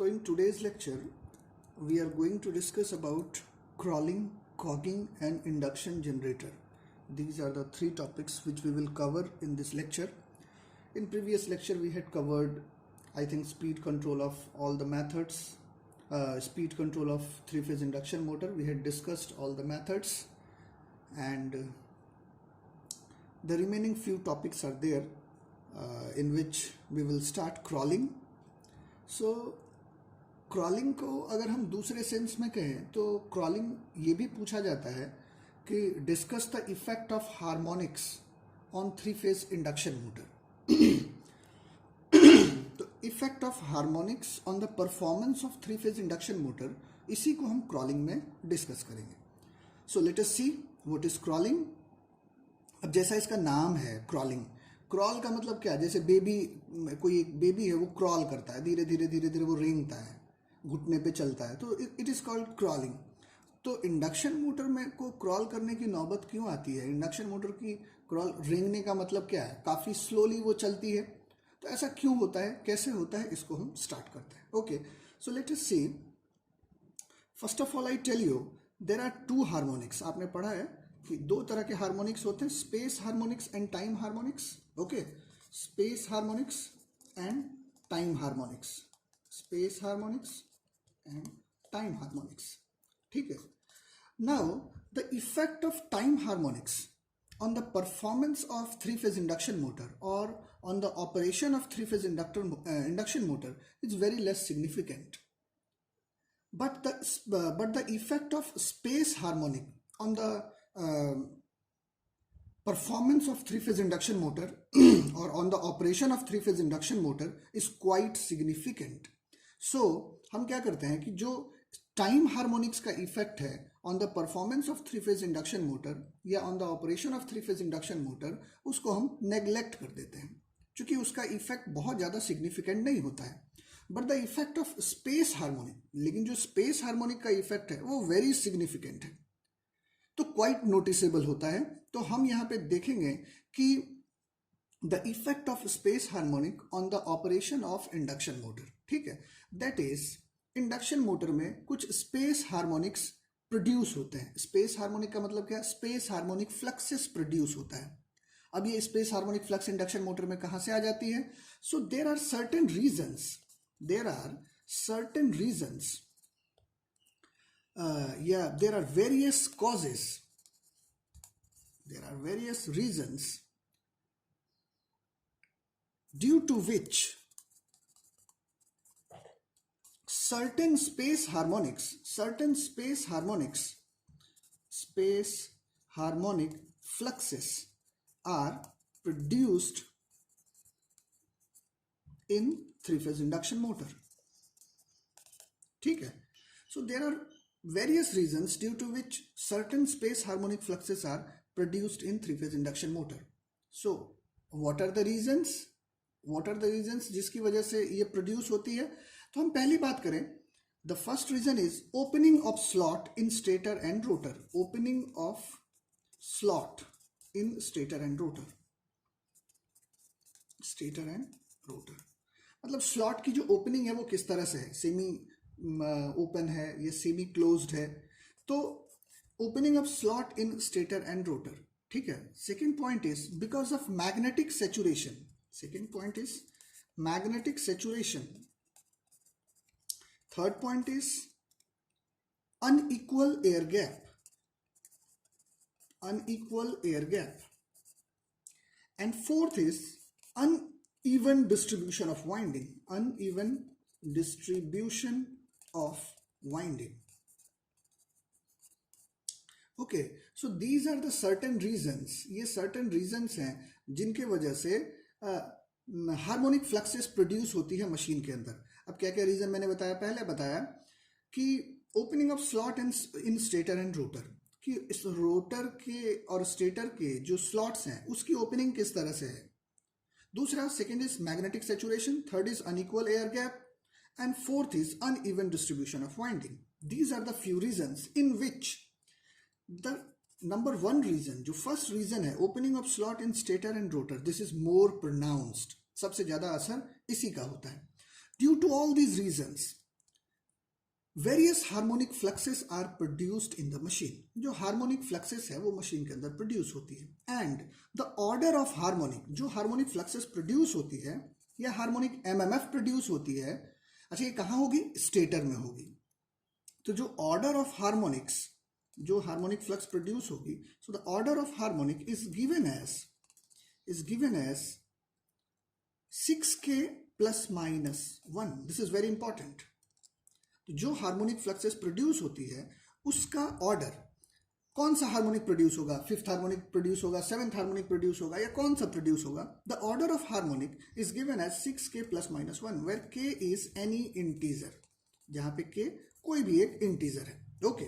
So in today's lecture, we are going to discuss about crawling, cogging and induction generator. These are the three topics which we will cover in this lecture. In previous lecture, we had covered, I think, speed control of all the methods, speed control of three-phase induction motor. We had discussed all the methods, and the remaining few topics are there in which we will start crawling. So crawling को अगर हम दूसरे sense में कहें तो crawling ये भी पूछा जाता है कि discuss the effect of harmonics on three phase induction motor. तो effect of harmonics on the performance of three phase induction motor, इसी को हम क्रॉलिंग में डिस्कस करेंगे. So let us see what is crawling. अब जैसा इसका नाम है क्रॉलिंग, क्रॉल का मतलब क्या है? जैसे बेबी, कोई एक बेबी है वो क्रॉल करता है, धीरे धीरे धीरे धीरे वो रेंगता है, घुटने पे चलता है, तो इट इज़ कॉल्ड क्रॉलिंग. तो इंडक्शन मोटर में को क्रॉल करने की नौबत क्यों आती है? इंडक्शन मोटर की क्रॉल रेंगने का मतलब क्या है? काफ़ी स्लोली वो चलती है. तो ऐसा क्यों होता है, कैसे होता है, इसको हम स्टार्ट करते हैं. Okay, so let us see. First of all I tell you there are two harmonics. आपने पढ़ा है कि दो तरह के हार्मोनिक्स होते हैं, space harmonics and time harmonics. Okay, space harmonics and time harmonics. Space harmonics and time harmonics. ठीक है. Now the effect of time harmonics on the performance of three-phase induction motor or on the operation of three-phase induction motor is very less significant. But the effect of space harmonic on the performance of three-phase induction motor or on the operation of three-phase induction motor is quite significant. So हम क्या करते हैं कि जो time harmonics का effect है on the performance of three phase induction motor या on the operation of three phase induction motor, उसको हम नेग्लेक्ट कर देते हैं क्योंकि उसका इफेक्ट बहुत ज़्यादा सिग्निफिकेंट नहीं होता है. But the effect of space harmonic, लेकिन जो स्पेस हार्मोनिक का इफेक्ट है वो वेरी सिग्निफिकेंट है, तो क्वाइट नोटिसेबल होता है. तो हम यहाँ पे देखेंगे कि the effect of space harmonic on the operation of induction motor. ठीक है, दैट इज इंडक्शन मोटर में कुछ स्पेस हार्मोनिक्स प्रोड्यूस होते हैं. स्पेस हार्मोनिक का मतलब क्या? स्पेस हार्मोनिक फ्लक्सेस प्रोड्यूस होता है. अब ये space harmonic flux induction motor में कहां से आ जाती है? So there are certain reasons या there are various causes, due to which certain space harmonic fluxes are produced in three-phase induction motor. ठीक है. So there are various reasons due to which certain space harmonic fluxes are produced in three-phase induction motor. So what are the reasons जिसकी वजह से ये produce होती है? तो हम पहली बात करें, the first reason is opening of slot in stator and rotor. Opening of slot in stator and rotor. मतलब स्लॉट की जो ओपनिंग है वो किस तरह से है? सेमी ओपन है या सेमी क्लोज्ड है? तो opening of slot in stator and rotor. ठीक है. Second point is because of magnetic saturation. Third point is unequal air gap. And fourth is uneven distribution of winding. Okay, so these are the certain reasons. ये certain reasons हैं जिनके वजह से harmonic fluxes produce होती है machine के अंदर. अब क्या क्या रीजन मैंने पहले बताया कि opening of slot in stator and rotor, कि इस रोटर के और स्टेटर के जो स्लॉट्स हैं उसकी ओपनिंग किस तरह से है. दूसरा, second is magnetic saturation. Third is unequal air gap and fourth is uneven distribution of winding. These are the few reasons in which the number one reason, जो फर्स्ट रीजन है opening of slot in stator and rotor, this is more pronounced. सबसे ज्यादा असर इसी का होता है. Due to all these reasons various harmonic fluxes are produced in the machine. जो हार्मोनिक फ्लक्सेस है वो मशीन के अंदर प्रोड्यूस होती है. And the order of harmonic, जो हार्मोनिक फ्लक्सेस प्रोड्यूस होती है या हार्मोनिक एमएमएफ प्रोड्यूस होती है, अच्छा ये कहाँ होगी? स्टेटर में होगी. तो जो ऑर्डर ऑफ हार्मोनिक्स, जो हार्मोनिक फ्लक्स प्रोड्यूस होगी, so the order of harmonic is given as 6k plus minus 1. This is very important. तो जो हार्मोनिक फ्लक्सेस प्रोड्यूस होती है उसका ऑर्डर, कौन सा हार्मोनिक प्रोड्यूस होगा? फिफ्थ हार्मोनिक प्रोड्यूस होगा, सेवंथ हार्मोनिक प्रोड्यूस होगा, या कौन सा प्रोड्यूस होगा? The order of harmonic is given as 6k plus minus 1 where k is any integer. जहां पे k कोई भी एक इंटीजर है. ओके,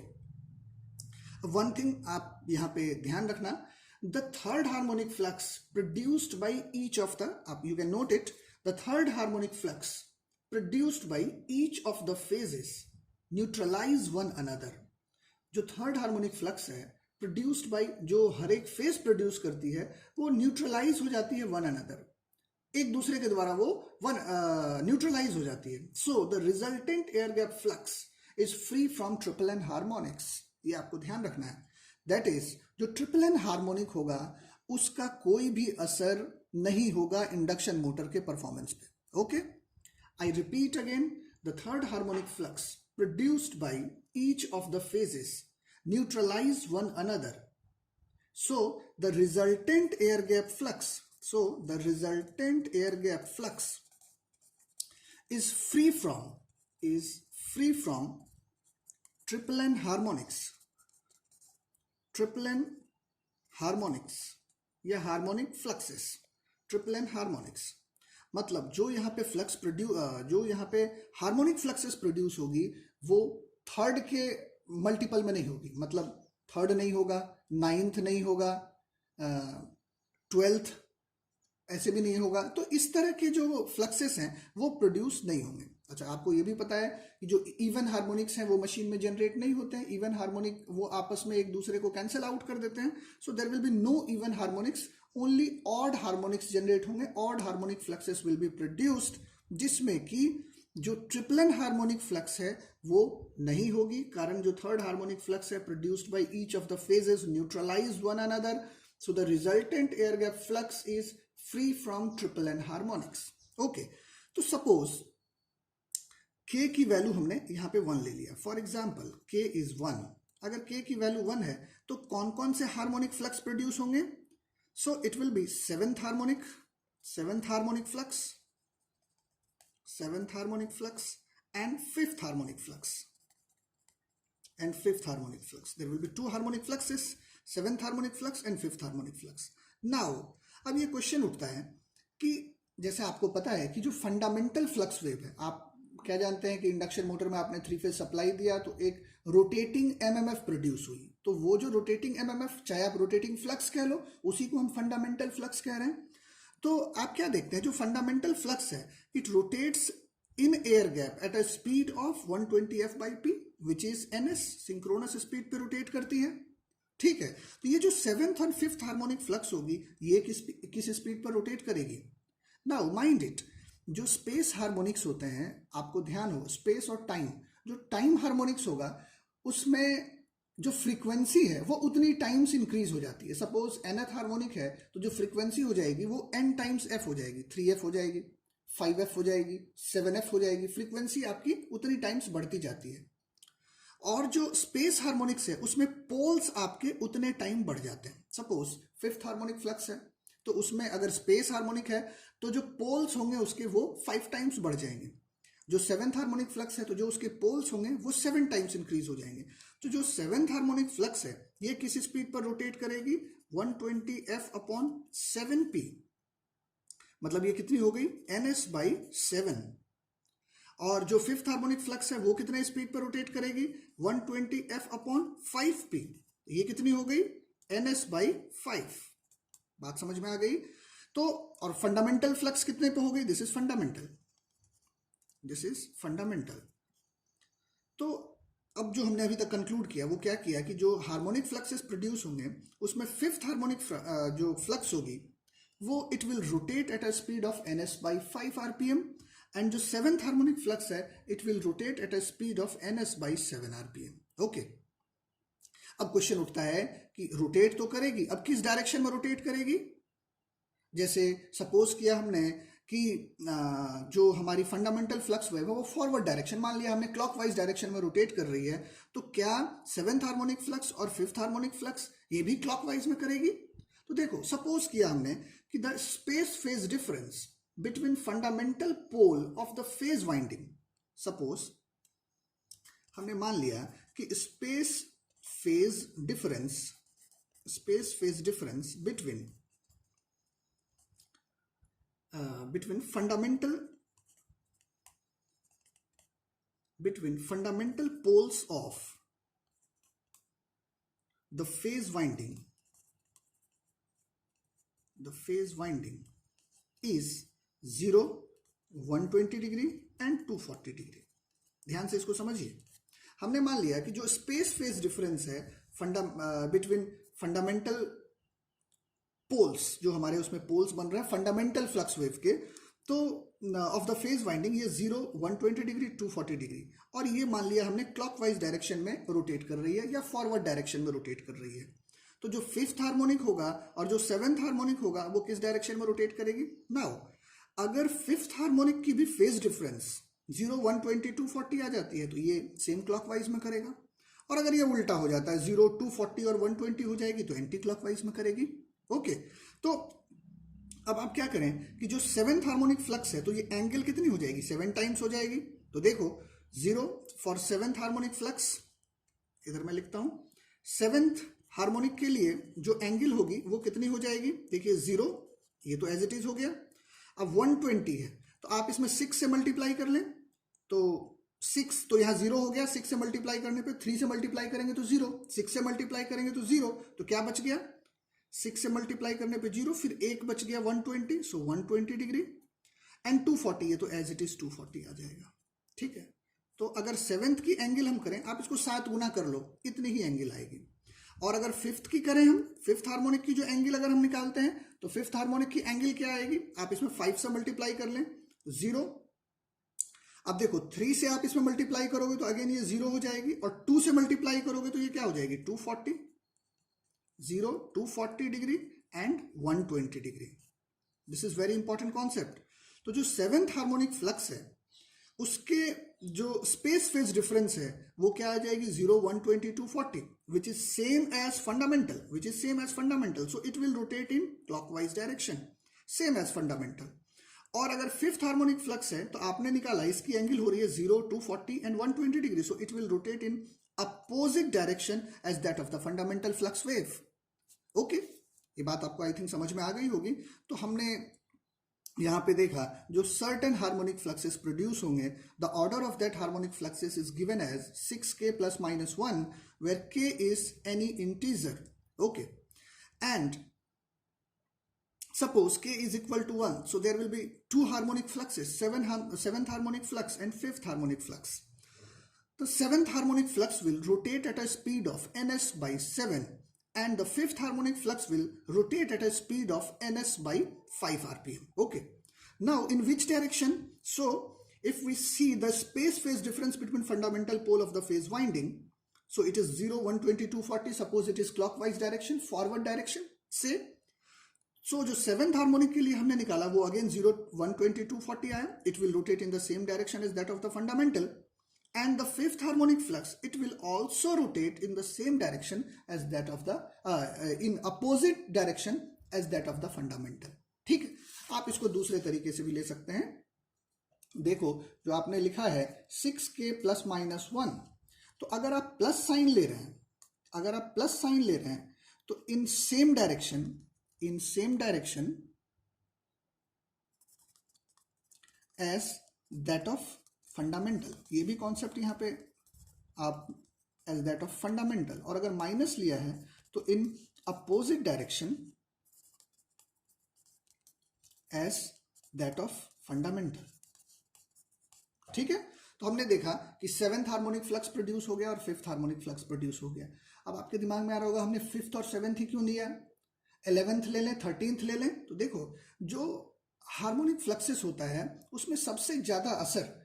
वन थिंग आप यहां पे ध्यान रखना, the third harmonic flux produced by each of the, आप you can note it, the third harmonic flux produced by each of the phases neutralize one another. जो थर्ड हार्मोनिक फ्लक्स है produced bye, जो हर एक phase produce करती है, वो neutralise हो जाती है वन अनदर, एक दूसरे के द्वारा वो न्यूट्रलाइज हो जाती है. So the resultant air gap flux is free from triple N harmonics. ये आपको ध्यान रखना है. दैट इज, जो ट्रिपल एन हार्मोनिक होगा उसका कोई भी असर नहीं होगा इंडक्शन मोटर के परफॉर्मेंस पे. Okay, I repeat again, the third harmonic flux produced by each of the phases neutralize one another. So the resultant air gap flux, is free from triple N harmonics या harmonic fluxes. Triple N harmonics मतलब जो यहाँ पे flux जो यहाँ पे harmonic fluxes produce होगी वो थर्ड के मल्टीपल में नहीं होगी. मतलब थर्ड नहीं होगा, नाइन्थ नहीं होगा, 12th ऐसे भी नहीं होगा. तो इस तरह के जो फ्लक्सेस हैं वो प्रोड्यूस नहीं होंगे. अच्छा, आपको ये भी पता है कि जो इवन हार्मोनिक्स हैं वो मशीन में जनरेट नहीं होते हैं. इवन हार्मोनिक वो आपस में एक दूसरे को कैंसिल आउट कर देते हैं. So there will be no even harmonics, only odd harmonics generate होंगे. Odd harmonic fluxes will be produced, जिसमें कि जो ट्रिपल एन हार्मोनिक फ्लक्स है वो नहीं होगी, कारण जो थर्ड हार्मोनिक फ्लक्स है produced by each of the phases neutralize one another. So the resultant air gap flux is free from triple N harmonics. Okay, तो सपोज k की value हमने यहाँ पे 1 ले लिया. For example k is 1. अगर k की वैल्यू 1 है तो कौन कौन से हार्मोनिक फ्लक्स प्रोड्यूस होंगे? So it will be seventh harmonic flux, and fifth harmonic flux. There will be two harmonic fluxes, seventh harmonic flux and fifth harmonic flux. Now, अब ये क्वेश्चन उठता है कि जैसे आपको पता है कि जो फंडामेंटल फ्लक्स वेव है, आप क्या जानते हैं कि इंडक्शन मोटर में आपने 3 फेज सप्लाई दिया तो एक रोटेटिंग एमएमएफ प्रोड्यूस हुई. तो वो जो रोटेटिंग एमएमएफ, चाहे आप रोटेटिंग फ्लक्स कह लो, उसी को हम फंडामेंटल फ्लक्स कह रहे हैं. तो आप क्या देखते हैं, जो फंडामेंटल फ्लक्स है it rotates in air gap eight a speed of 120 f/p which is ns. Synchronous speed पे रोटेट करती है. ठीक है, तो ये जो सेवेंथ और फिफ्थ हार्मोनिक फ्लक्स होगी ये किस स्पीड पर रोटेट करेगी? नाउ माइंड इट, जो स्पेस हार्मोनिक्स होते हैं, आपको ध्यान हो, स्पेस और टाइम, जो टाइम हार्मोनिक्स होगा उसमें जो फ्रीक्वेंसी है वो उतनी टाइम्स इंक्रीज हो जाती है. सपोज nth हार्मोनिक है तो जो फ्रीक्वेंसी हो जाएगी वो n टाइम्स f हो जाएगी, 3f हो जाएगी, 5f हो जाएगी, 7f हो जाएगी. फ्रीक्वेंसी आपकी उतनी टाइम्स बढ़ती जाती है. और जो स्पेस हार्मोनिक्स है उसमें पोल्स आपके उतने टाइम बढ़ जाते हैं. सपोज फिफ्थ हार्मोनिक फ्लक्स है तो उसमें अगर स्पेस हार्मोनिक है तो जो पोल्स होंगे उसके वो 5 टाइम्स बढ़ जाएंगे. जो सेवेंथ हार्मोनिक फ्लक्स है तो जो उसके पोल्स होंगे वो 7 टाइम्स इंक्रीज हो जाएंगे. तो जो सेवेंथ हार्मोनिक फ्लक्स है ये किस स्पीड पर रोटेट करेगी? 120f/7p. मतलब ये कितनी हो गई? ns/7. और जो फिफ्थ हार्मोनिक फ्लक्स है वो कितने स्पीड पर रोटेट करेगी? 120f/5p. ये कितनी हो गई? ns/5. बात समझ में आ गई? तो और फंडामेंटल फ्लक्स कितने पे हो गई? This is fundamental. तो अब जो हमने अभी तक कंक्लूड किया वो क्या किया कि जो हार्मोनिक फ्लक्सेस प्रोड्यूस होंगे उसमें फिफ्थ हार्मोनिक जो फ्लक्स होगी वो it will rotate eight a speed of ns/5 rpm and जो सेवेंथ हार्मोनिक फ्लक्स है it will rotate eight a speed of ns by 7 rpm। Okay, अब क्वेश्चन उठता है कि रोटेट तो करेगी, अब किस डायरेक्शन में रोटेट करेगी? जैसे सपोज किया हमने कि जो हमारी फंडामेंटल फ्लक्स वेव है वो फॉरवर्ड डायरेक्शन, मान लिया हमने क्लॉकवाइज डायरेक्शन में रोटेट कर रही है, तो क्या सेवेंथ हार्मोनिक फ्लक्स और फिफ्थ हार्मोनिक फ्लक्स ये भी क्लॉकवाइज में करेगी? तो देखो, सपोज किया हमने कि the space phase difference between fundamental pole of the phase winding, suppose हमने मान लिया कि space phase difference between fundamental poles of the phase winding is 0, 120 degree and 240 degree. ध्यान से इसको समझिए। हमने मान लिया कि जो स्पेस फेज डिफरेंस है बिटवीन फंडामेंटल पोल्स, जो हमारे उसमें पोल्स बन रहे हैं फंडामेंटल फ्लक्स वेव के, तो ऑफ द फेज वाइंडिंग ये 0, 120 डिग्री, 240 डिग्री, और ये मान लिया हमने क्लॉकवाइज डायरेक्शन में रोटेट कर रही है या फॉरवर्ड डायरेक्शन में रोटेट कर रही है। तो जो फिफ्थ हार्मोनिक होगा और जो सेवेंथ हार्मोनिक होगा वो किस डायरेक्शन में रोटेट करेगी? नाउ अगर फिफ्थ हार्मोनिक की भी फेज डिफरेंस 0, 120, 240 आ जाती है तो ये सेम क्लॉकवाइज में करेगा, और अगर ये उल्टा हो जाता है 0, 240 और 120 हो जाएगी तो एंटी क्लॉकवाइज में करेगी। ओके, तो अब आप क्या करें कि जो सेवेंथ हार्मोनिक फ्लक्स है तो ये एंगल कितनी हो जाएगी? 7 टाइम्स हो जाएगी। तो देखो 0 फॉर सेवेंथ हार्मोनिक फ्लक्स, इधर मैं लिखता हूं, सेवेंथ हार्मोनिक के लिए जो एंगल होगी वो कितनी हो जाएगी? देखिए 0, ये तो एज इट इज हो गया। अब 120 है तो आप इसमें 6 से मल्टीप्लाई कर लें, तो 6 तो यहाँ 0 हो गया, 6 से मल्टीप्लाई करने पे 3 से मल्टीप्लाई करेंगे तो 0, 6 से मल्टीप्लाई करेंगे तो 0, तो क्या बच गया? 6 से मल्टीप्लाई करने पे 0, फिर 1 बच गया 120, सो 120 डिग्री एंड 240, ये तो एज इट इज 240 आ जाएगा। ठीक है, तो अगर सेवेंथ की एंगल हम करें, आप इसको 7 गुना कर लो, इतनी ही एंगल आएगी। और अगर फिफ्थ की करें हम, फिफ्थ हार्मोनिक की जो एंगल अगर हम निकालते हैं तो फिफ्थ हार्मोनिक की एंगल क्या आएगी? आप इसमें 5 से मल्टीप्लाई कर लें, 0। अब देखो 3 से आप इसमें मल्टीप्लाई करोगे तो अगेन ये 0 हो जाएगी, और 2 से मल्टीप्लाई करोगे तो ये क्या हो जाएगी? 240, 0, 240 degree and 120 degree. This is very important concept. तो जो सेवेंथ हार्मोनिक फ्लक्स है उसके जो स्पेस फेज डिफरेंस है वो क्या आ जाएगी? 0, 120, 240, which is same as fundamental, so it will rotate in clockwise direction, same as fundamental। और अगर फिफ्थ हार्मोनिक फ्लक्स है तो आपने निकाला इसकी एंगल हो रही है 0, 240 and 120 degree, so it will rotate in opposite direction as that of the fundamental flux wave। Okay, ये बात आपको आई थिंक समझ में आ गई होगी। तो हमने यहां पे देखा जो सर्टेन हार्मोनिक फ्लक्सेस प्रोड्यूस होंगे, the order of that harmonic fluxes is given as 6k + -1 where k is any integer. Okay, and suppose k is equal to 1, so there will be 2 harmonic fluxes, 7th harmonic flux and 5th harmonic flux. The 7th harmonic flux will rotate at a speed of ns by 7 and the 5th harmonic flux will rotate at a speed of ns by 5 rpm. Okay, now in which direction? So if we see the space phase difference between fundamental pole of the phase winding, so it is 0, 120, 240, suppose it is clockwise direction, forward direction, say। So जो 7th harmonic के लिए हमने निकाला वो again 0, 120, 240 आया, it will rotate in the same direction as that of the fundamental, and the 5th harmonic flux it will also rotate in the same direction as that of the in opposite direction as that of the fundamental। ठीक है, आप इसको दूसरे तरीके से भी ले सकते हैं। देखो जो आपने लिखा है 6k + -1, तो अगर आप प्लस साइन ले रहे हैं, तो in same direction as that of fundamental, ये भी कॉन्सेप्ट यहां पे आप एज दैट ऑफ फंडामेंटल, और अगर माइनस लिया है तो in opposite direction as that of fundamental. ठीक है, तो हमने देखा कि 7th हार्मोनिक फ्लक्स प्रोड्यूस हो गया और 5th हार्मोनिक फ्लक्स प्रोड्यूस हो गया। अब आपके दिमाग में आ रहा होगा हमने 5th और 7th ही क्यों लिया, 11th ले लें, 13th ले लें। तो देखो जो हार्मोनिक फ्लक्सेस होता है उसमें सबसे ज़्यादा असर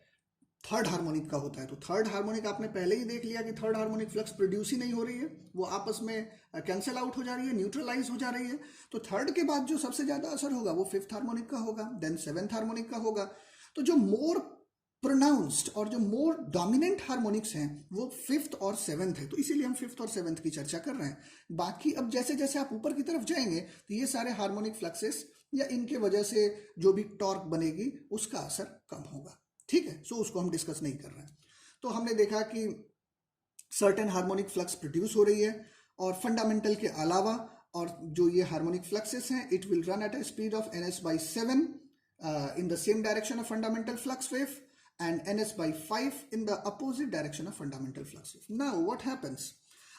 थर्ड हार्मोनिक का होता है। तो थर्ड हार्मोनिक आपने पहले ही देख लिया कि थर्ड हार्मोनिक फ्लक्स प्रोड्यूस ही नहीं हो रही है, वो आपस में कैंसिल आउट हो जा रही है, न्यूट्रलाइज हो जा रही है। तो थर्ड के बाद जो सबसे ज़्यादा असर होगा वो फिफ्थ हार्मोनिक का होगा, देन सेवेंथ हार्मोनिक का होगा। तो जो मोर प्रोनाउंस्ड और जो मोर डोमिनेंट हार्मोनिक्स हैं वो फिफ्थ और सेवेंथ है, तो इसीलिए हम फिफ्थ और सेवेंथ की चर्चा कर रहे हैं। बाकी अब जैसे जैसे आप ऊपर की तरफ जाएंगे तो ये सारे हार्मोनिक फ्लक्सेस या इनके वजह से जो भी टॉर्क बनेगी उसका असर कम होगा। ठीक है, सो उसको हम डिस्कस नहीं कर रहे हैं। तो हमने देखा कि सर्टेन हार्मोनिक फ्लक्स प्रोड्यूस हो रही है और फंडामेंटल के अलावा, और जो ये हार्मोनिक फ्लक्सेस हैं it will run eight a speed of ns/7 in the same direction of fundamental flux wave and ns/5 in the opposite direction of fundamental flux wave. Now what happens?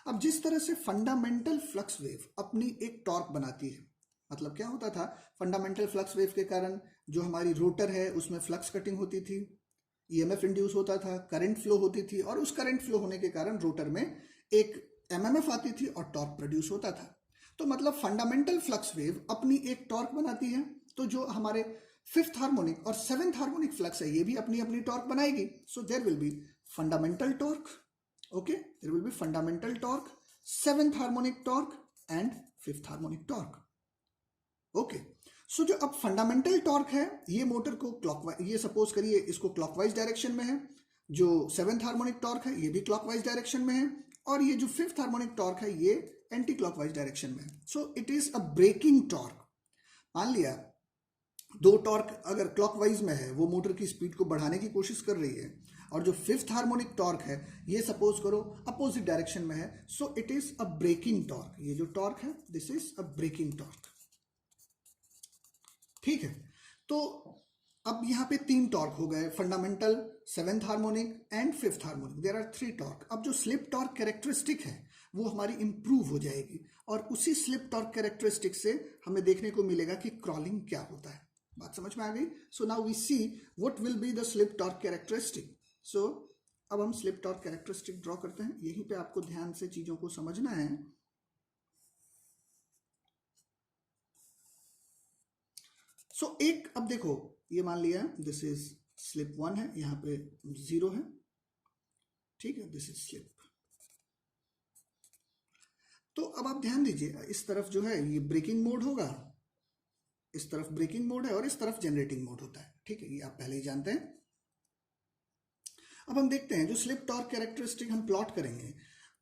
अब जिस तरह से fundamental flux wave अपनी एक torque बनाती है, मतलब क्या होता था, फंडामेंटल फ्लक्स वेव के कारण जो हमारी रोटर है उसमें फ्लक्स कटिंग होती थी, ईएमएफ इंड्यूस होता था, करंट फ्लो होती थी, और उस करंट फ्लो होने के कारण रोटर में एक एमएमएफ आती थी और टॉर्क प्रोड्यूस होता था। तो मतलब फंडामेंटल फ्लक्स वेव अपनी एक टॉर्क बनाती है। तो जो हमारे फिफ्थ हार्मोनिक और सेवेंथ हार्मोनिक फ्लक्स है ये भी अपनी अपनी टॉर्क बनाएगी। So there will be fundamental torque, okay, there will be fundamental torque, seventh harmonic torque and fifth harmonic torque. Okay, so जो अब फंडामेंटल टॉर्क है ये मोटर को क्लॉकवाइज, ये सपोज करिए इसको क्लॉकवाइज डायरेक्शन में है, जो सेवेंथ हार्मोनिक टॉर्क है ये भी क्लॉकवाइज डायरेक्शन में है, और ये जो फिफ्थ हार्मोनिक टॉर्क है ये एंटी क्लॉकवाइज डायरेक्शन में है। So it is a braking torque. मान लिया दो टॉर्क अगर क्लॉकवाइज में है वो मोटर की स्पीड को बढ़ाने की कोशिश कर रही है, और जो फिफ्थ हार्मोनिक टॉर्क है ये सपोज करो अपोजिट डायरेक्शन में है, so it is a braking torque. ये जो टॉर्क है this is a braking torque. ठीक है, तो अब यहाँ पे तीन टॉर्क हो गए, fundamental, seventh harmonic and fifth harmonic, there are three torque. अब जो स्लिप टॉर्क कैरेक्टरिस्टिक है वो हमारी इंप्रूव हो जाएगी, और उसी स्लिप टॉर्क कैरेक्टरिस्टिक से हमें देखने को मिलेगा कि क्रॉलिंग क्या होता है। बात समझ में आ गई? So now we see what will be the slip torque characteristic. So अब हम स्लिप टॉर्क कैरेक्टरिस्टिक ड्रॉ करते हैं, यहीं पे आपको ध्यान से चीजों को समझना है। सो एक, अब देखो ये मान लिया दिस इज स्लिप 1 है, यहाँ पे 0 है, ठीक है, दिस इज स्लिप। तो अब आप ध्यान दीजिए, इस तरफ जो है ये ब्रेकिंग मोड होगा, इस तरफ ब्रेकिंग मोड है और इस तरफ जनरेटिंग मोड होता है। ठीक है, ये आप पहले ही जानते हैं। अब हम देखते हैं जो स्लिप टॉर्क कैरेक्टरिस्टिक हम प्लॉट करेंगे,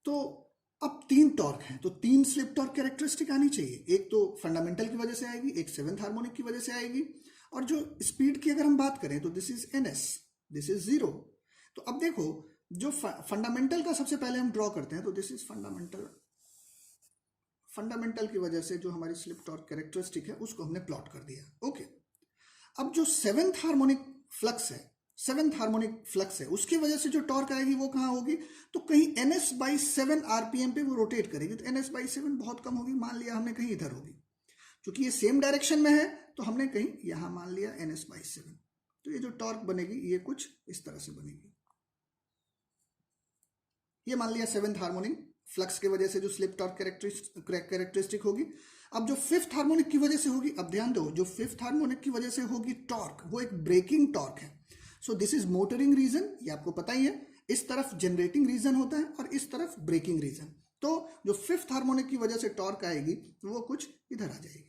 तो अब तीन टॉर्क हैं तो तीन स्लिप टॉर्क कैरेक्टरिस्टिक आनी चाहिए। एक तो फंडामेंटल की वजह से आएगी, एक सेवेंथ हार्मोनिक की वजह से आएगी, और जो स्पीड की अगर हम बात करें तो this is ns, this is 0। तो अब देखो जो फंडामेंटल का सबसे पहले हम ड्रॉ करते हैं, तो दिस इज फंडामेंटल। फंडामेंटल की वजह से जो हमारी स्लिप टॉर्क कैरेक्टरिस्टिक है उसको हमने प्लॉट कर दिया। ओके, अब जो सेवेंथ हार्मोनिक फ्लक्स है, सेवेंथ हार्मोनिक फ्लक्स है, उसकी वजह से जो टॉर्क आएगी वो कहाँ होगी, तो कहीं ns/7 आरपीएम पे वो रोटेट करेगी। तो ns/7 बहुत कम होगी, मान लिया हमने कहीं इधर होगी, क्योंकि ये सेम डायरेक्शन में है तो हमने कहीं यहां मान लिया ns/7। तो ये जो टॉर्क बनेगी ये कुछ इस तरह से बनेगी। ये मान लिया सेवेंथ हार्मोनिक फ्लक्स की वजह से जो स्लिप टॉर्क कैरेक्टरिस्टिक होगी। अब जो फिफ्थ हार्मोनिक की वजह से होगी, अब ध्यान दो, जो फिफ्थ हार्मोनिक की वजह से होगी टॉर्क वो एक ब्रेकिंग टॉर्क है। So this is motoring region, ये आपको पता ही है। इस तरफ जनरेटिंग रीजन होता है और इस तरफ ब्रेकिंग रीजन। तो जो फिफ्थ हार्मोनिक की वजह से टॉर्क आएगी वो कुछ इधर आ जाएगी,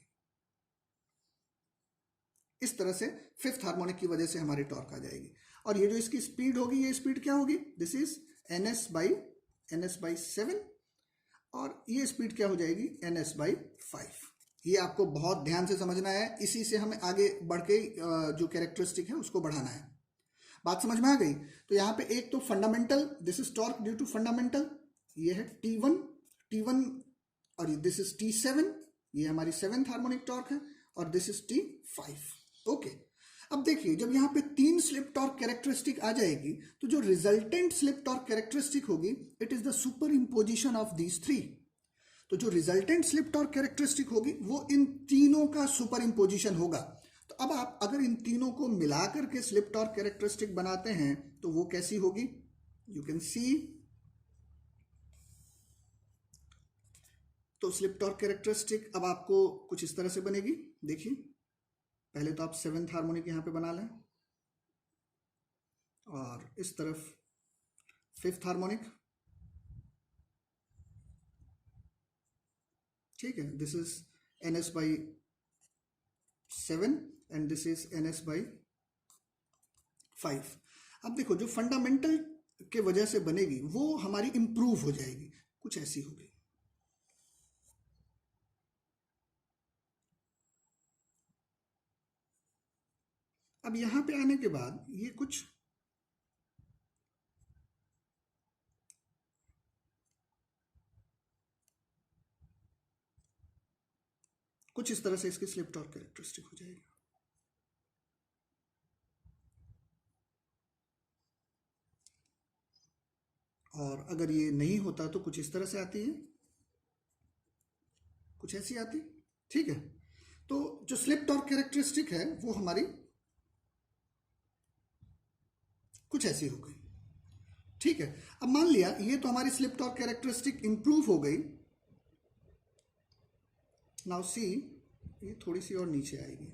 इस तरह से फिफ्थ हार्मोनिक की वजह से हमारी टॉर्क आ जाएगी। और ये जो इसकी स्पीड होगी, ये स्पीड क्या होगी, दिस इज ns/7, और ये स्पीड क्या हो जाएगी, ns/5। ये आपको बहुत ध्यान से समझना है, इसी से हमें आगे बढ़ के जो कैरेक्टरिस्टिक है उसको बढ़ाना है। बात समझ में आ गई? तो यहाँ पे एक तो fundamental, this is torque due to fundamental, ये है T1, और दिस इज T7, ये हमारी सेवेंथ हार्मोनिक टॉर्क है, और दिस इज T5। ओके, अब देखिए जब यहाँ पे तीन स्लिप टॉर्क कैरेक्टरिस्टिक आ जाएगी तो जो रिजल्टेंट स्लिप टॉर्क कैरेक्टरिस्टिक होगी it is the super imposition of these three. तो जो रिजल्टेंट स्लिप टॉर्क कैरेक्टरिस्टिक होगी वो इन तीनों का सुपर इम्पोजिशन होगा। तो अब आप अगर इन तीनों को मिलाकर के स्लिप टॉर्क कैरेक्टरिस्टिक बनाते हैं तो वो कैसी होगी, यू कैन सी। तो स्लिप टॉर्क कैरेक्टरिस्टिक अब आपको कुछ इस तरह से बनेगी, देखिए पहले तो आप 7th हार्मोनिक यहाँ पे बना लें और इस तरफ 5th हार्मोनिक, ठीक है। This is NS by 7 and this is NS by 5। अब देखो जो फंडामेंटल के वजह से बनेगी वो हमारी इंप्रूव हो जाएगी, कुछ ऐसी होगी। अब यहां पे आने के बाद ये कुछ इस तरह से इसकी स्लिप टॉर्क कैरेक्टरिस्टिक हो जाएगी। और अगर ये नहीं होता तो कुछ इस तरह से आती है, कुछ ऐसी आती, ठीक है। तो जो स्लिप टॉर्क कैरेक्टरिस्टिक है वो हमारी कुछ ऐसी हो गई, ठीक है। अब मान लिया ये तो हमारी स्लिप टॉर्क कैरेक्टरिस्टिक इंप्रूव हो गई। नाउ सी, ये थोड़ी सी और नीचे आएगी,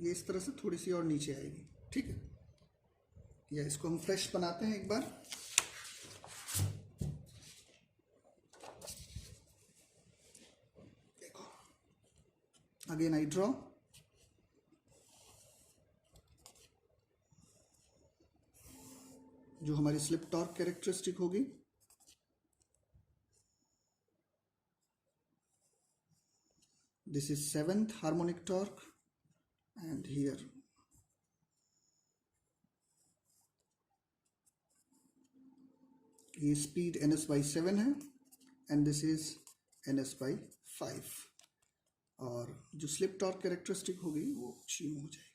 ये इस तरह से थोड़ी सी और नीचे आएगी, ठीक है। या इसको हम फ्रेश बनाते हैं एक बार। देखो, अगेन आई ड्रॉ, जो हमारी स्लिप टॉर्क कैरेक्टरिस्टिक होगी this is 7th harmonic torque and here ये स्पीड NS by 7 है and this is NS by 5 और जो स्लिप टॉर्क कैरेक्टरिस्टिक होगी वो कुछ यूं हो जाएगी।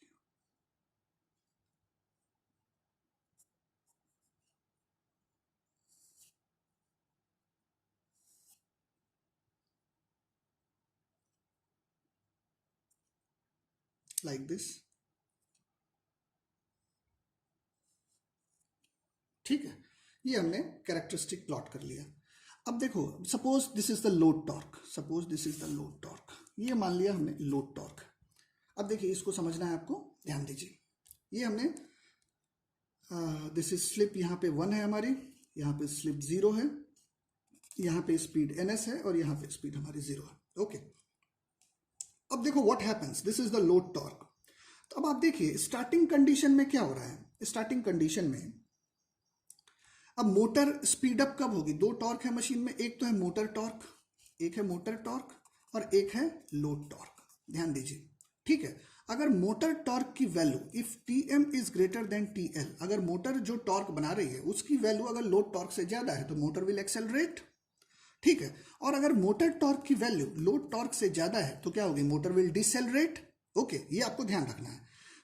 लाइक दिस, ठीक है। ये हमने कैरेक्टरिस्टिक प्लॉट कर लिया। अब देखो, suppose this is the load torque, suppose this is the load torque, ये मान लिया हमने लोड टॉर्क। अब देखिए इसको समझना है आपको, ध्यान दीजिए। ये हमने दिस इज स्लिप, यहाँ पे 1 है हमारी, यहाँ पे स्लिप 0 है, यहाँ पे स्पीड NS है और यहाँ पे स्पीड हमारी 0 है, ओके। अब देखो what happens, this is the load torque. तो अब आप देखिए स्टार्टिंग कंडीशन में क्या हो रहा है। स्टार्टिंग कंडीशन में अब मोटर स्पीड अप कब होगी, दो टॉर्क है मशीन में, एक तो है मोटर टॉर्क, एक है मोटर टॉर्क और एक है लोड टॉर्क। ध्यान दीजिए, ठीक है। अगर मोटर टॉर्क की value if Tm is greater then TL, अगर मोटर जो टॉर्क बना रही है उसकी वैल्यू अगर लोड टॉर्क से ज्यादा है तो मोटर विल एक्सेलरेट, ठीक है। और अगर मोटर टॉर्क की वैल्यू लोड टॉर्क से ज्यादा है तो क्या होगी, मोटर विल डिसेलरेट, ओके। ये आपको ध्यान रखना है।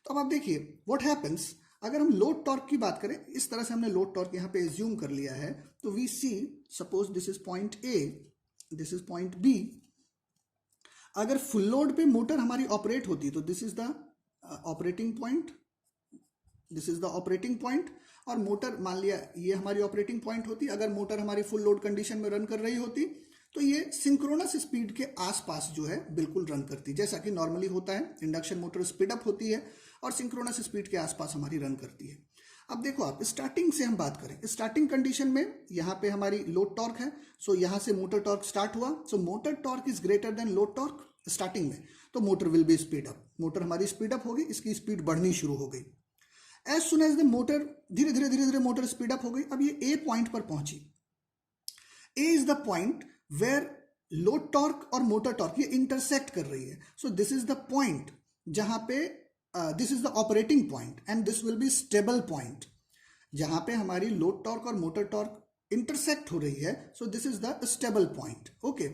तो अब आप देखिए व्हाट हैपेंस, अगर हम लोड टॉर्क की बात करें, इस तरह से हमने लोड टॉर्क यहां पे एज्यूम कर लिया है, तो we see suppose this is point A, this is point B। अगर फुल लोड पे मोटर हमारी ऑपरेट होती तो this is the operating point, this is the operating point. और मोटर मान लिया ये हमारी ऑपरेटिंग पॉइंट होती, अगर मोटर हमारी फुल लोड कंडीशन में रन कर रही होती तो ये सिंक्रोनस स्पीड के आसपास जो है बिल्कुल रन करती, जैसा कि नॉर्मली होता है। इंडक्शन मोटर स्पीड अप होती है और सिंक्रोनस स्पीड के आसपास हमारी रन करती है। अब देखो आप स्टार्टिंग से हम बात करें, स्टार्टिंग कंडीशन में यहाँ पे हमारी लोड टॉर्क है, सो यहाँ से मोटर टॉर्क स्टार्ट हुआ, so motor torque is greater than load torque starting में, तो motor will be speed up, motor हमारी स्पीड अप होगी, इसकी स्पीड बढ़नी शुरू हो गई। As soon as the motor धीरे धीरे मोटर स्पीड अप हो गई। अब ये A पॉइंट पर पहुंची, A is the point where load torque और मोटर टॉर्क ये इंटरसेक्ट कर रही है। So this is the point जहां पे this is the operating point and this will be stable point, जहां पे हमारी लोड टॉर्क और मोटर टॉर्क इंटरसेक्ट हो रही है। So this is the stable point, okay.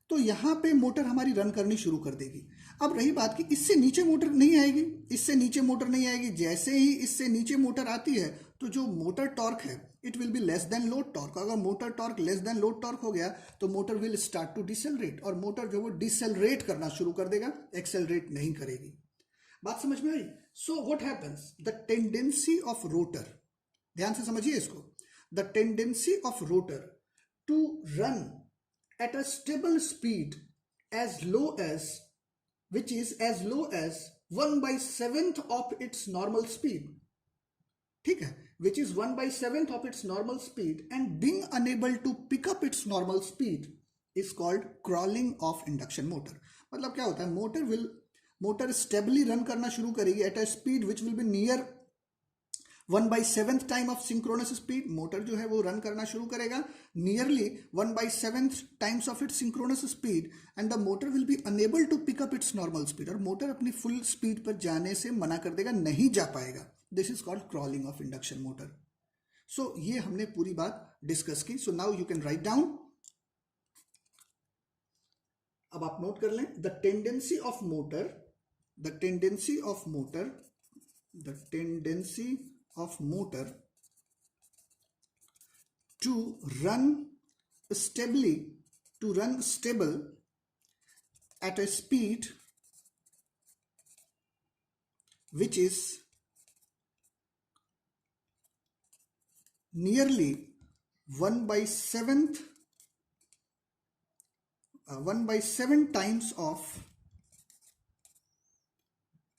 तो यहां पे मोटर हमारी रन करनी शुरू कर देगी। अब रही बात कि इससे नीचे मोटर नहीं आएगी, इससे नीचे मोटर नहीं आएगी। जैसे ही इससे नीचे मोटर आती है तो जो मोटर टॉर्क है it will be less than load torque. अगर motor torque less than load torque हो गया तो motor will start to decelerate, और मोटर जो वो डिसेलरेट करना शुरू कर देगा, एक्सेलरेट नहीं करेगी। बात समझ में आई? So what happens, the tendency of rotor, ध्यान से समझिए इसको, the tendency of rotor to run at a stable speed as low as, which is as low as 1/7 of its normal speed. ठीक है, which is 1/7 of its normal speed and being unable to pick up its normal speed is called crawling of induction motor. मतलब क्या होता है, motor stably run करना शुरू करेगी at a speed which will be near 1/7 time of synchronous speed. Motor जो है वो रन करना शुरू करेगा nearly 1/7 times of its synchronous speed and the motor will be unable to pick up its normal speed. और motor अपनी full speed पर जाने से मना कर देगा, नहीं जा पाएगा. This is called crawling of induction motor. So ये हमने पूरी बात डिस्कस की. So now you can write down. अब आप नोट कर लें, the tendency of motor to run stable at a speed which is nearly 1/7 times of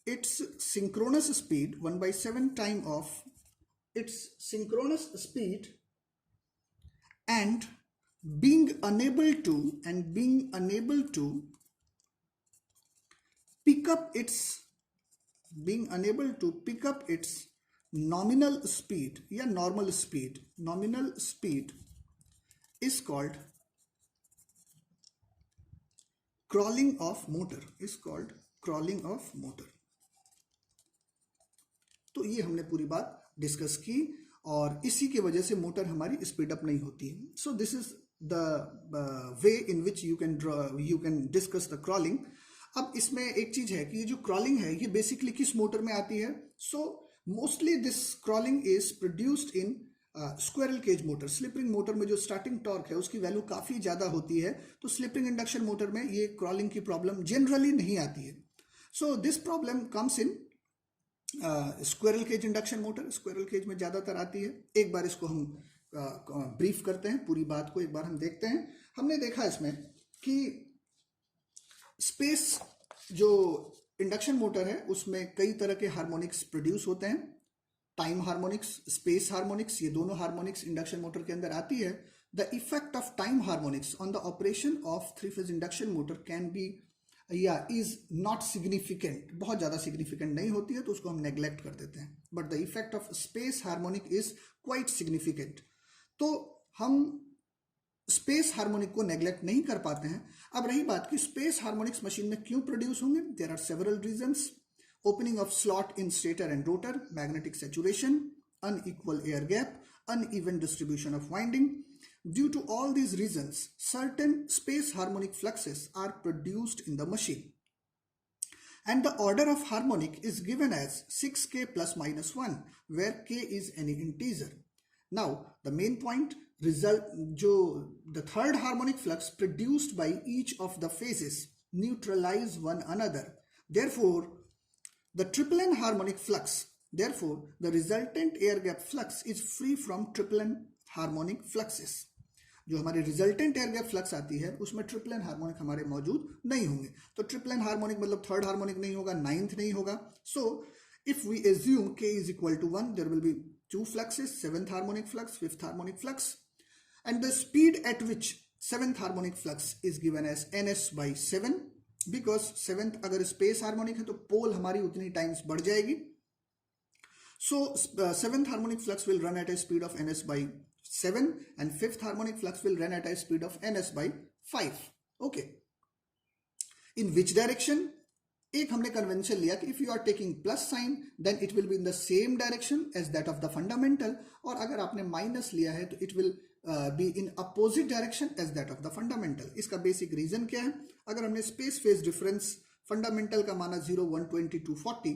its synchronous speed, 1/7 time of its synchronous speed, and being unable to pick up its nominal speed या normal speed is called crawling of motor. तो ये हमने पूरी बात discuss की और इसी की वजह से मोटर हमारी स्पीड अप नहीं होती है. So this is the way in which you can discuss the crawling. अब इसमें एक चीज है कि ये जो क्रॉलिंग है ये बेसिकली किस मोटर में आती है. So mostly this crawling is produced in squirrel cage motor. Slip ring motor में जो स्टार्टिंग टॉर्क है उसकी वैल्यू काफी ज्यादा होती है, तो स्लिप रिंग इंडक्शन मोटर में ये क्रॉलिंग की प्रॉब्लम जनरली नहीं आती है. So this problem comes in squirrel cage induction motor. Squirrel cage में ज्यादातर आती है. एक बार इसको हम ब्रीफ करते हैं, पूरी बात को एक बार हम देखते हैं. हमने देखा इसमें कि स्पेस जो इंडक्शन मोटर है उसमें कई तरह के हार्मोनिक्स प्रोड्यूस होते हैं. टाइम हार्मोनिक्स, स्पेस हार्मोनिक्स, ये दोनों हार्मोनिक्स इंडक्शन मोटर के अंदर आती है. The effect of time harmonics on the operation of three phase induction motor can be या इज नॉट सिग्निफिकेंट. बहुत ज्यादा सिग्निफिकेंट नहीं होती है तो उसको हम नेग्लेक्ट कर देते हैं. But the effect of space harmonic is quite significant. तो हम स्पेस हार्मोनिक को नेग्लेक्ट नहीं कर पाते हैं. अब रही बात कि स्पेस हार्मोनिक्स मशीन में क्यों प्रोड्यूस होंगे. There are several reasons. Opening of slot in stator and rotor, magnetic saturation, unequal air gap, uneven distribution of winding. Due to all these reasons, certain space harmonic fluxes are produced in the machine. And the order of harmonic is given as 6k plus minus 1, where k is any integer. Now, the main point, the third harmonic flux produced by each of the phases neutralize one another. Therefore, the triple N harmonic flux, therefore the resultant air gap flux is free from triple N harmonic fluxes. जो हमारी resultant air gap flux आती है उसमें triple N harmonic हमारे मौजूद नहीं होंगे. तो ट्रिपल एन हार्मोनिक मतलब थर्ड हार्मोनिक नहीं होगा, नाइन्थ नहीं होगा. So if we assume k is equal to 1, there will be two fluxes, seventh harmonic flux, fifth harmonic flux, and the speed at which seventh harmonic flux is given as ns by 7. Because seventh अगर space harmonic है तो pole हमारी उतनी times बढ़ जाएगी. So seventh harmonic flux will run at a speed of ns by 7 and fifth harmonic flux will run at a speed of ns by 5. Okay, in which direction. एक हमने convention लिया कि if you are taking plus sign then it will be in the same direction as that of the fundamental, और अगर आपने minus लिया है तो it will be in opposite direction as that of the fundamental. इसका basic reason क्या है. अगर हमने स्पेस फेज डिफरेंस फंडामेंटल का माना 0, 120, 240,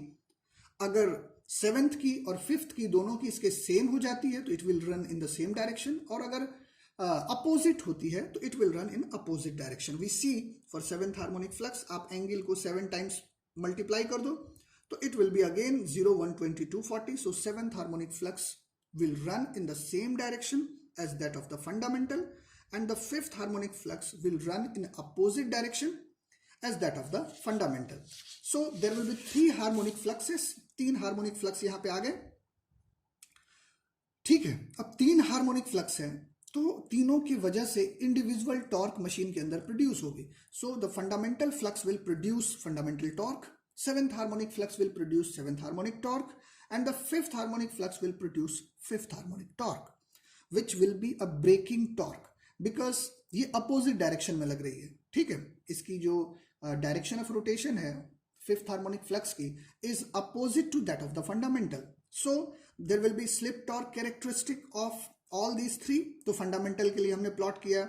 अगर सेवेंथ की और फिफ्थ की दोनों की इसके सेम हो जाती है तो it will run in the same direction, और अगर अपोजिट होती है तो it will run in opposite direction. We see for seventh harmonic flux आप एंगल को 7 टाइम्स मल्टीप्लाई कर दो तो it will be again 0, 120, 240. So seventh harmonic flux will run in the same direction as that of the fundamental, and the fifth harmonic flux will run in opposite direction. as that of the fundamental. So there will be 3 harmonic fluxes, 3 harmonic flux यहाँ पे आ गए, ठीक है। अब 3 harmonic flux हैं, तो तीनों की वजह से इंडिविजुअल टॉर्क मशीन के अंदर प्रोड्यूस होगी। So the fundamental flux will produce fundamental torque, 7th harmonic flux will produce 7th harmonic torque, and the 5th harmonic flux will produce 5th harmonic torque, which will be a braking torque, because ये opposite direction में लग रही है, ठीक है। इसकी जो direction of rotation है 5th harmonic flux की is opposite to that of the fundamental. So there will be slip torque characteristic of all these 3. तो fundamental के लिए हमने प्लॉट किया,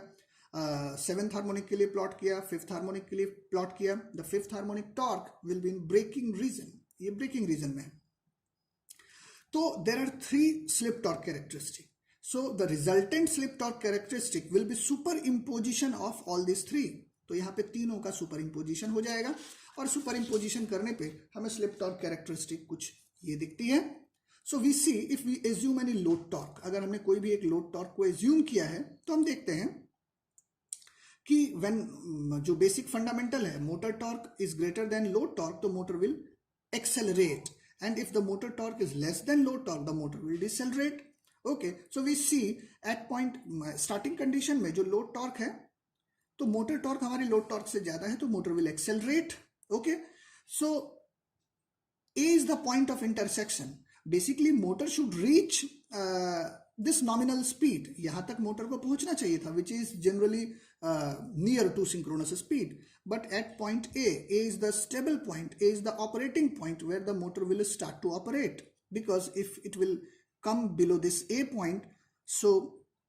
7th harmonic के लिए प्लॉट किया, 5th harmonic के लिए प्लॉट किया। The 5th harmonic torque will be in braking region, ये braking region में है। So there are 3 slip torque characteristics. So the resultant slip torque characteristic will be superimposition of all these 3. तो यहाँ पे तीनों का सुपरइम्पोजिशन हो जाएगा, और सुपरइम्पोजिशन करने पे हमें स्लिप टॉर्क कैरेक्टरिस्टिक कुछ ये दिखती है। So we see if we assume any load torque, अगर हमने कोई भी एक लोड टॉर्क को एज्यूम किया है तो हम देखते हैं कि व्हेन जो बेसिक फंडामेंटल है motor torque is greater than load torque, तो motor will accelerate, and if the motor torque is less than load torque, the motor will decelerate. Okay, so we see at point starting condition में जो load torque है, तो motor torque हमारी load torque से ज्यादा है, तो motor will accelerate. Okay, so A is the point of intersection. Basically motor should reach this nominal speed. यहाँ तक motor को पहुंचना चाहिए था, which is generally near to synchronous speed. But at point A is the stable point, A is the operating point where the motor will start to operate. Because if it will come below this A point, so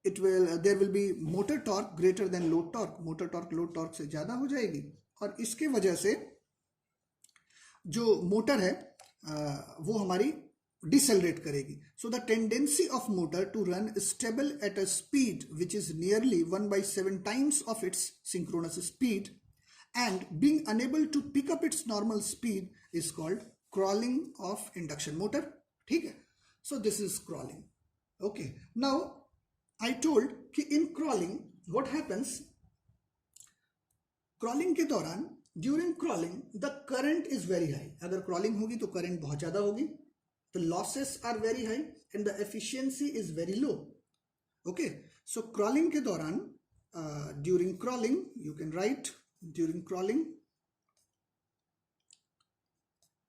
it will there will be motor torque greater than load torque. Motor torque load torque से ज़्यादा हो जाएगी, और इसके वजह से जो motor है वो हमारी decelerate करेगी. So the tendency of motor to run stable at a speed which is nearly 1/7 times of its synchronous speed and being unable to pick up its normal speed is called crawling of induction motor. ठीक है, so this is crawling. Okay, now I told कि in crawling what happens, crawling के दौरान during crawling the current is very high. अगर crawling होगी तो current बहुत ज़्यादा होगी, the losses are very high and the efficiency is very low. Okay, so crawling के दौरान during crawling you can write during crawling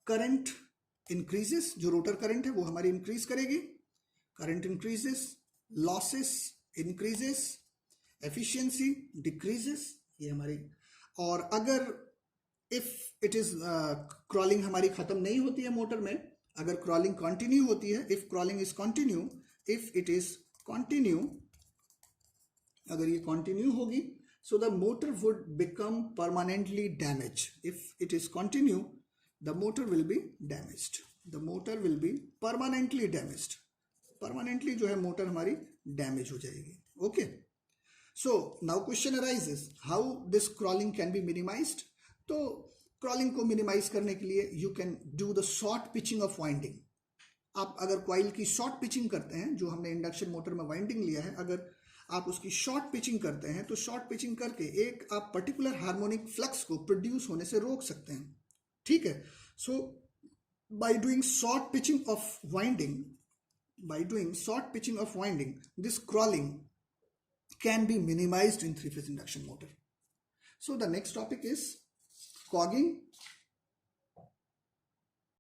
current increases, जो rotor current है वो हमारी इंक्रीज करेगी, current increases, losses increases, efficiency decreases, ये हमारी। और अगर इफ इट इज क्रॉलिंग हमारी खत्म नहीं होती है मोटर में, अगर क्रॉलिंग कंटिन्यू होती है, if crawling is continue, if it is continue, अगर ये कंटिन्यू होगी, so the motor would become permanently damaged. If it is continue, the motor will be damaged. The motor will be permanently damaged. Permanently जो है motor हमारी damage हो जाएगी. Okay. So now question arises, how this crawling can be minimized? तो crawling को minimize करने के लिए you can do the short pitching of winding. आप अगर coil की short pitching करते हैं, जो हमने इंडक्शन मोटर में वाइंडिंग लिया है, अगर आप उसकी शॉर्ट पिचिंग करते हैं, तो शॉर्ट पिचिंग करके एक आप पर्टिकुलर हार्मोनिक फ्लक्स को प्रोड्यूस होने से रोक सकते हैं, ठीक है। So by doing short pitching of winding, this crawling can be minimised in 3-phase induction motor. So the next topic is cogging